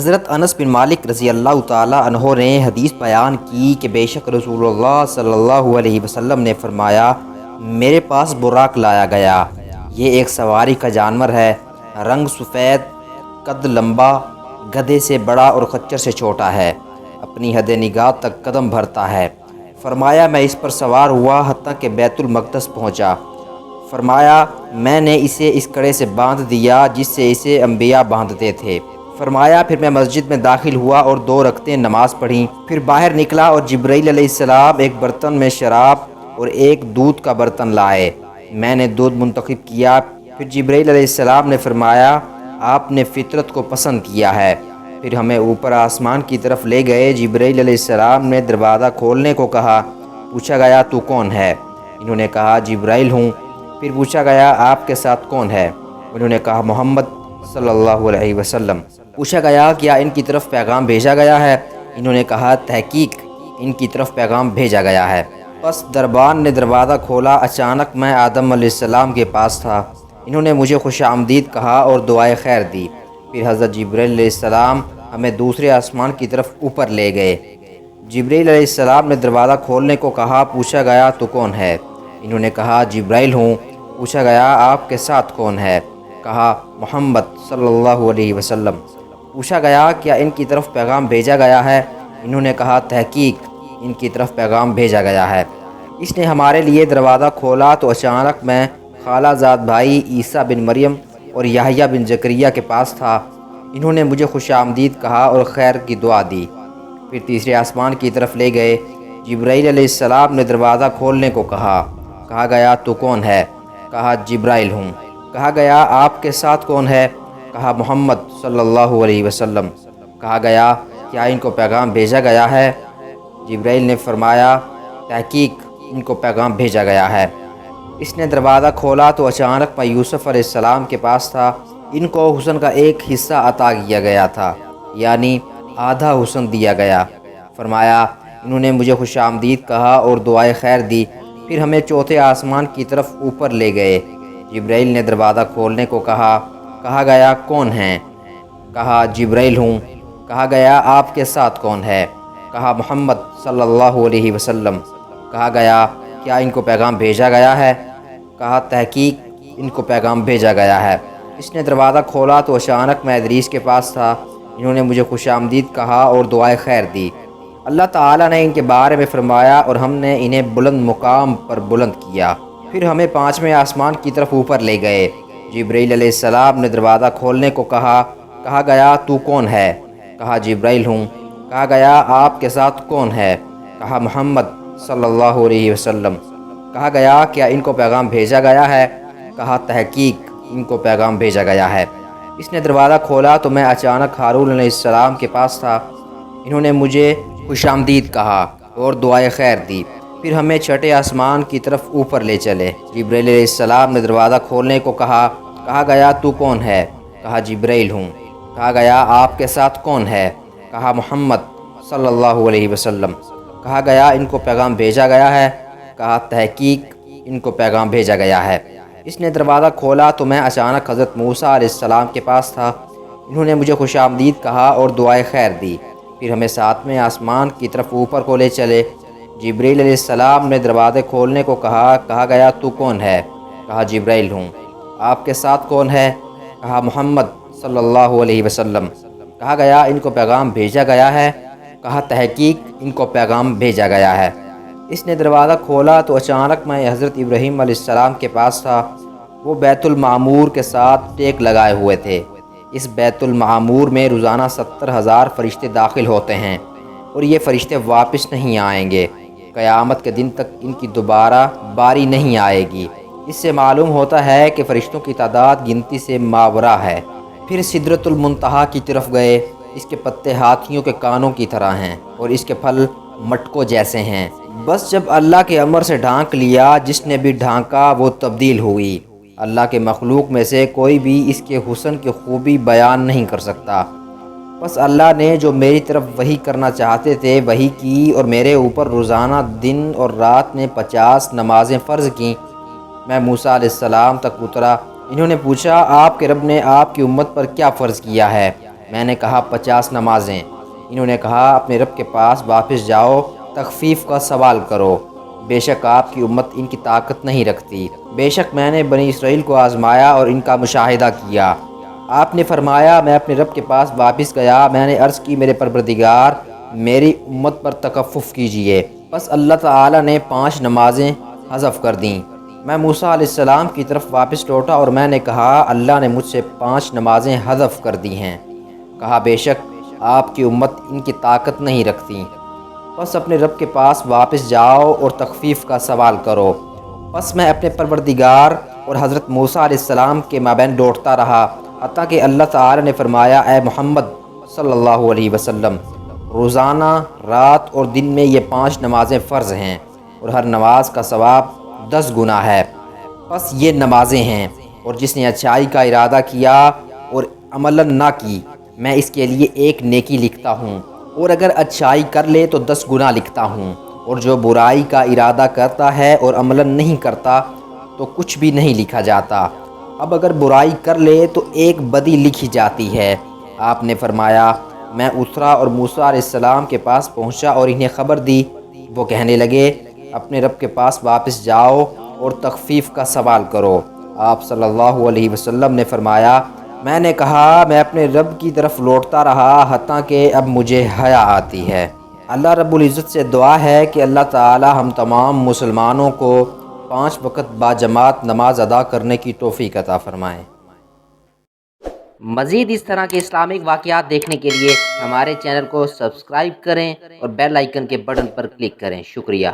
حضرت انس بن مالک رضی اللہ تعالیٰ عنہ نے حدیث بیان کی کہ بے شک رسول اللہ صلی اللہ علیہ وسلم نے فرمایا، میرے پاس براق لایا گیا، یہ ایک سواری کا جانور ہے، رنگ سفید، قد لمبا، گدھے سے بڑا اور خچر سے چھوٹا ہے، اپنی حد نگاہ تک قدم بھرتا ہے۔ فرمایا میں اس پر سوار ہوا حتیٰ کہ بیت المقدس پہنچا۔ فرمایا میں نے اسے اس کڑے سے باندھ دیا جس سے اسے انبیاء باندھتے تھے۔ فرمایا پھر میں مسجد میں داخل ہوا اور 2 رکعتیں نماز پڑھیں، پھر باہر نکلا اور جبرائیل علیہ السلام ایک برتن میں شراب اور ایک دودھ کا برتن لائے۔ میں نے دودھ منتخب کیا، پھر جبرائیل علیہ السلام نے فرمایا آپ نے فطرت کو پسند کیا ہے۔ پھر ہمیں اوپر آسمان کی طرف لے گئے۔ جبرائیل علیہ السلام نے دروازہ کھولنے کو کہا، پوچھا گیا تو کون ہے؟ انہوں نے کہا جبرائیل ہوں۔ پھر پوچھا گیا آپ کے ساتھ کون ہے؟ انہوں نے کہا محمد صلی اللہ علیہ وسلم۔ پوچھا گیا کیا ان کی طرف پیغام بھیجا گیا ہے؟ انہوں نے کہا تحقیق ان کی طرف پیغام بھیجا گیا ہے۔ پس دربان نے دروازہ کھولا، اچانک میں آدم علیہ السلام کے پاس تھا۔ انہوں نے مجھے خوش آمدید کہا اور دعائے خیر دی۔ پھر حضرت جبرائیل علیہ السلام ہمیں دوسرے آسمان کی طرف اوپر لے گئے۔ جبرائیل علیہ السلام نے دروازہ کھولنے کو کہا، پوچھا گیا تو کون ہے؟ انہوں نے کہا جبرائیل ہوں۔ پوچھا گیا آپ کے ساتھ کون ہے؟ کہا محمد صلی اللہ علیہ وسلم۔ پوچھا گیا کیا ان کی طرف پیغام بھیجا گیا ہے؟ انہوں نے کہا تحقیق ان کی طرف پیغام بھیجا گیا ہے۔ اس نے ہمارے لیے دروازہ کھولا تو اچانک میں خالہ زاد بھائی عیسیٰ بن مریم اور یحییٰ بن زکریا کے پاس تھا۔ انہوں نے مجھے خوش آمدید کہا اور خیر کی دعا دی۔ پھر تیسرے آسمان کی طرف لے گئے۔ جبرائیل علیہ السلام نے دروازہ کھولنے کو کہا گیا تو کون ہے؟ کہا جبرائیل ہوں۔ کہا گیا آپ کے ساتھ کون ہے؟ کہا محمد صلی اللہ علیہ وسلم۔ کہا گیا کیا ان کو پیغام بھیجا گیا ہے؟ جبرائیل نے فرمایا تحقیق ان کو پیغام بھیجا گیا ہے۔ اس نے دروازہ کھولا تو اچانک میں یوسف علیہ السلام کے پاس تھا۔ ان کو حسن کا ایک حصہ عطا کیا گیا تھا، یعنی آدھا حسن دیا گیا۔ فرمایا انہوں نے مجھے خوش آمدید کہا اور دعائے خیر دی۔ پھر ہمیں چوتھے آسمان کی طرف اوپر لے گئے۔ جبرائیل نے دروازہ کھولنے کو کہا گیا کون ہیں؟ کہا جبرائیل ہوں۔ کہا گیا آپ کے ساتھ کون ہے؟ کہا محمد صلی اللہ علیہ وسلم۔ کہا گیا کیا ان کو پیغام بھیجا گیا ہے؟ کہا تحقیق ان کو پیغام بھیجا گیا ہے۔ اس نے دروازہ کھولا تو اچانک میں ادریس کے پاس تھا۔ انہوں نے مجھے خوش آمدید کہا اور دعائے خیر دی۔ اللہ تعالیٰ نے ان کے بارے میں فرمایا اور ہم نے انہیں بلند مقام پر بلند کیا۔ پھر ہمیں 5ویں آسمان کی طرف اوپر لے گئے۔ جبرائیل علیہ السلام نے دروازہ کھولنے کو کہا گیا تو کون ہے؟ کہا جبرائیل ہوں۔ کہا گیا آپ کے ساتھ کون ہے؟ کہا محمد صلی اللہ علیہ وسلم۔ کہا گیا کیا ان کو پیغام بھیجا گیا ہے؟ کہا تحقیق ان کو پیغام بھیجا گیا ہے۔ اس نے دروازہ کھولا تو میں اچانک ہارون علیہ السلام کے پاس تھا۔ انہوں نے مجھے خوش آمدید کہا اور دعائے خیر دی۔ پھر ہمیں 6 آسمان کی طرف اوپر لے چلے۔ جبرائیل علیہ السلام نے دروازہ کھولنے کو کہا گیا تو کون ہے؟ کہا جبرائیل ہوں۔ کہا گیا آپ کے ساتھ کون ہے؟ کہا محمد صلی اللہ علیہ وسلم۔ کہا گیا ان کو پیغام بھیجا گیا ہے؟ کہا تحقیق ان کو پیغام بھیجا گیا ہے۔ اس نے دروازہ کھولا تو میں اچانک حضرت موسیٰ علیہ السلام کے پاس تھا۔ انہوں نے مجھے خوش آمدید کہا اور دعائے خیر دی۔ پھر ہمیں 7ویں آسمان کی طرف اوپر کو لے چلے۔ جبرائیل علیہ السلام نے دروازے کھولنے کو کہا گیا تو کون ہے؟ کہا جبرائیل ہوں۔ آپ کے ساتھ کون ہے؟ کہا محمد صلی اللہ علیہ وسلم۔ کہا گیا ان کو پیغام بھیجا گیا ہے؟ کہا تحقیق ان کو پیغام بھیجا گیا ہے۔ اس نے دروازہ کھولا تو اچانک میں حضرت ابراہیم علیہ السلام کے پاس تھا۔ وہ بیت المعمور کے ساتھ ٹیک لگائے ہوئے تھے۔ اس بیت المعمور میں روزانہ 70,000 فرشتے داخل ہوتے ہیں اور یہ فرشتے واپس نہیں آئیں گے۔ قیامت کے دن تک ان کی دوبارہ باری نہیں آئے گی۔ اس سے معلوم ہوتا ہے کہ فرشتوں کی تعداد گنتی سے ماوراء ہے۔ پھر سدرۃ المنتہا کی طرف گئے۔ اس کے پتے ہاتھیوں کے کانوں کی طرح ہیں اور اس کے پھل مٹکوں جیسے ہیں۔ بس جب اللہ کے امر سے ڈھانک لیا، جس نے بھی ڈھانکا وہ تبدیل ہوئی۔ اللہ کے مخلوق میں سے کوئی بھی اس کے حسن کی خوبی بیان نہیں کر سکتا۔ بس اللہ نے جو میری طرف وحی کرنا چاہتے تھے وحی کی، اور میرے اوپر روزانہ دن اور رات میں 50 نمازیں فرض کیں۔ میں موسیٰ علیہ السلام تک اترا۔ انہوں نے پوچھا آپ کے رب نے آپ کی امت پر کیا فرض کیا ہے؟ میں نے کہا 50 نمازیں۔ انہوں نے کہا اپنے رب کے پاس واپس جاؤ، تخفیف کا سوال کرو، بے شک آپ کی امت ان کی طاقت نہیں رکھتی۔ بے شک میں نے بنی اسرائیل کو آزمایا اور ان کا مشاہدہ کیا۔ آپ نے فرمایا میں اپنے رب کے پاس واپس گیا، میں نے عرض کی میرے پروردگار میری امت پر تخفف کیجئے۔ بس اللہ تعالی نے 5 نمازیں حذف کر دیں۔ میں موسیٰ علیہ السلام کی طرف واپس لوٹا اور میں نے کہا اللہ نے مجھ سے 5 نمازیں حذف کر دی ہیں۔ کہا بے شک آپ کی امت ان کی طاقت نہیں رکھتی، بس اپنے رب کے پاس واپس جاؤ اور تخفیف کا سوال کرو۔ بس میں اپنے پروردگار اور حضرت موسیٰ علیہ السلام کے مابین لوٹتا رہا، حتیٰ کہ اللہ تعالی نے فرمایا اے محمد صلی اللہ علیہ وسلم، روزانہ رات اور دن میں یہ 5 نمازیں فرض ہیں اور ہر نماز کا ثواب 10 گنا ہے۔ بس یہ نمازیں ہیں، اور جس نے اچھائی کا ارادہ کیا اور عملاً نہ کی، میں اس کے لیے 1 نیکی لکھتا ہوں، اور اگر اچھائی کر لے تو 10 گنا لکھتا ہوں، اور جو برائی کا ارادہ کرتا ہے اور عملاً نہیں کرتا تو کچھ بھی نہیں لکھا جاتا۔ اب اگر برائی کر لے تو 1 بدی لکھی جاتی ہے۔ آپ نے فرمایا میں اترا اور موسیٰ علیہ السلام کے پاس پہنچا اور انہیں خبر دی۔ وہ کہنے لگے اپنے رب کے پاس واپس جاؤ اور تخفیف کا سوال کرو۔ آپ صلی اللہ علیہ وسلم نے فرمایا میں نے کہا میں اپنے رب کی طرف لوٹتا رہا حتیٰ کہ اب مجھے حیا آتی ہے۔ اللہ رب العزت سے دعا ہے کہ اللہ تعالی ہم تمام مسلمانوں کو 5 وقت باجماعت نماز ادا کرنے کی توفیق عطا فرمائیں۔ مزید اس طرح کے اسلامک واقعات دیکھنے کے لیے ہمارے چینل کو سبسکرائب کریں اور بیل آئیکن کے بٹن پر کلک کریں۔ شکریہ۔